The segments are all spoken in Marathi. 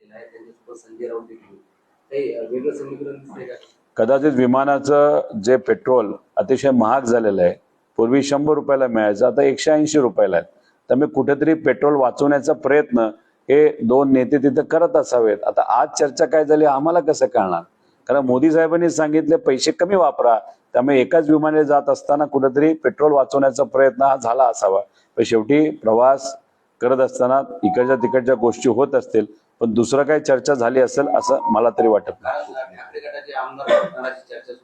केलेला आहे, त्यांच्यासोबत संजय राऊत देखील. काही वेगळं समीकरण दिसतंय का? कदाचित विमानाचं जे पेट्रोल अतिशय महाग झालेलं आहे, पूर्वी 100 रुपयाला मिळायचं, आता 180 रुपयाला आहे. त्यामुळे कुठेतरी पेट्रोल वाचवण्याचा प्रयत्न हे दोन नेते तिथं करत असावेत. आता आज चर्चा काय झाली आम्हाला कसं कळणार? कारण मोदी साहेबांनी सांगितले पैसे कमी वापरा, त्यामुळे एकाच विमानाने जात असताना कुठेतरी पेट्रोल वाचवण्याचा प्रयत्न हा झाला असावा. पण शेवटी प्रवास करत असताना इकडच्या तिकडच्या गोष्टी होत असतील, पण दुसरं काही चर्चा झाली असेल असं मला तरी वाटत नाही. ठाकरे गटाचे आमदार करणाराची चर्चा सुरू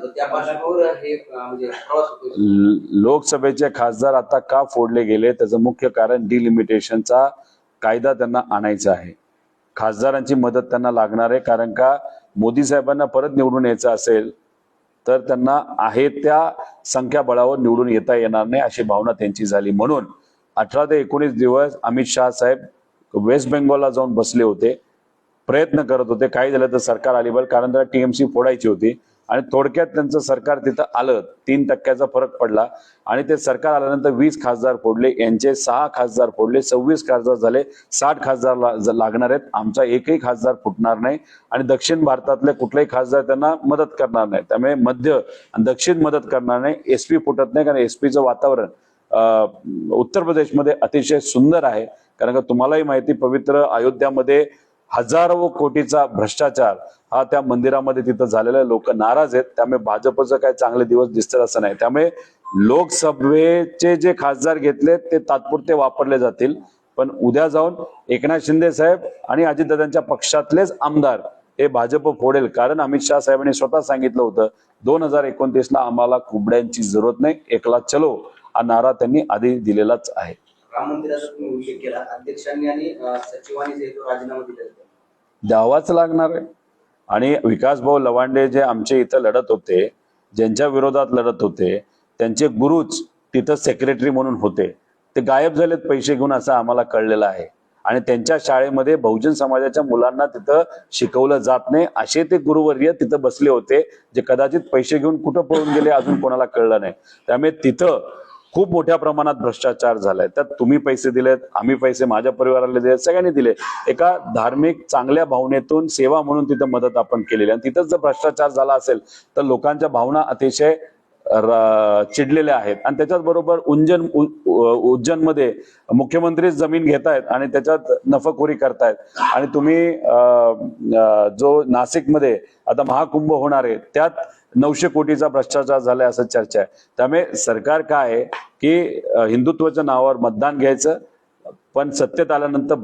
त्या पार्श्वभूमीवर हे म्हणजे प्रवास होतो. लोकसभेचे खासदार आता का फोडले गेले त्याचं मुख्य कारण डिलिमिटेशनचा कायदा त्यांना आणायचा आहे. खासदारांची मदत त्यांना लागणार आहे, कारण का मोदी साहेबांना परत निवडून यायचं असेल तर त्यांना आहे त्या संख्याबळावर निवडून येता येणार नाही अशी भावना त्यांची झाली. म्हणून 18 ते 19 दिवस अमित शहा साहेब वेस्ट बेंगॉलला जाऊन बसले होते, प्रयत्न करत होते. काही झालं तर सरकार अलिबाग, कारण त्याला टीएमसी फोडायची होती आणि थोडक्यात त्यांचं सरकार तिथं आलं. 3% फरक पडला आणि ते सरकार आल्यानंतर 20 खासदार फोडले, यांचे 6 खासदार फोडले, 26 खासदार झाले. 60 खासदार लागणार आहेत. आमचा एकही खासदार फुटणार नाही आणि दक्षिण भारतातले कुठलेही खासदार त्यांना मदत करणार नाही. त्यामुळे मध्य आणि दक्षिण मदत करणार नाही. एसपी फुटत नाही, कारण एसपीचं वातावरण उत्तर प्रदेशमध्ये अतिशय सुंदर आहे. कारण का तुम्हालाही माहिती, पवित्र अयोध्यामध्ये हजारो कोटीचा भ्रष्टाचार हा त्या मंदिरामध्ये तिथं झालेला, लोक नाराज आहेत. त्यामुळे भाजपचं काही चांगले दिवस दिसतात असं नाही. त्यामुळे लोकसभेचे जे खासदार घेतले ते तात्पुरते वापरले जातील, पण उद्या जाऊन एकनाथ शिंदे साहेब आणि अजितदादांच्या पक्षातलेच आमदार हे भाजप फोडेल. कारण अमित शहा साहेबांनी स्वतः सांगितलं होतं 2029ला आम्हाला कुबड्यांची जरूरत नाही, एकला चलो हा नारा त्यांनी आधी दिलेलाच आहे. राम मंदिराचा तुम्ही उल्लेख केला, अध्यक्षांनी आणि सचिवांनी जे राजीनामा दिला द्यावाच लागणार आहे. आणि विकासभाऊ लवांडे जे आमचे इथं लढत होते, ज्यांच्या विरोधात लढत होते, त्यांचे गुरुच तिथं सेक्रेटरी म्हणून होते, ते गायब झालेत पैसे घेऊन असं आम्हाला कळलेलं आहे. आणि त्यांच्या शाळेमध्ये बहुजन समाजाच्या मुलांना तिथं शिकवलं जात नाही असे ते गुरुवर्य तिथं बसले होते, जे कदाचित पैसे घेऊन कुठं पळून गेले अजून कोणाला कळलं नाही. त्यामुळे तिथं खूप मोठ्या प्रमाणात भ्रष्टाचार झालाय. त्यात तुम्ही पैसे दिलेत, आम्ही पैसे माझ्या परिवाराला दिले, सगळ्यांनी दिले. एका धार्मिक चांगल्या भावनेतून सेवा म्हणून तिथं मदत आपण केलेली, आणि तिथंच जर भ्रष्टाचार झाला असेल तर लोकांच्या भावना अतिशय चिडलेल्या आहेत. आणि त्याच्याच बरोबर उज्जैनमध्ये मुख्यमंत्रीच जमीन घेतायत आणि त्याच्यात नफाखोरी करतायत. आणि तुम्ही जो नाशिकमध्ये आता महाकुंभ होणार आहे त्यात 900 कोटीचा भ्रष्टाचार झालाय असं चर्चा आहे. त्यामुळे सरकार काय आहे की हिंदुत्वाच्या नावावर मतदान घ्यायचं, पण सत्तेत आल्यानंतर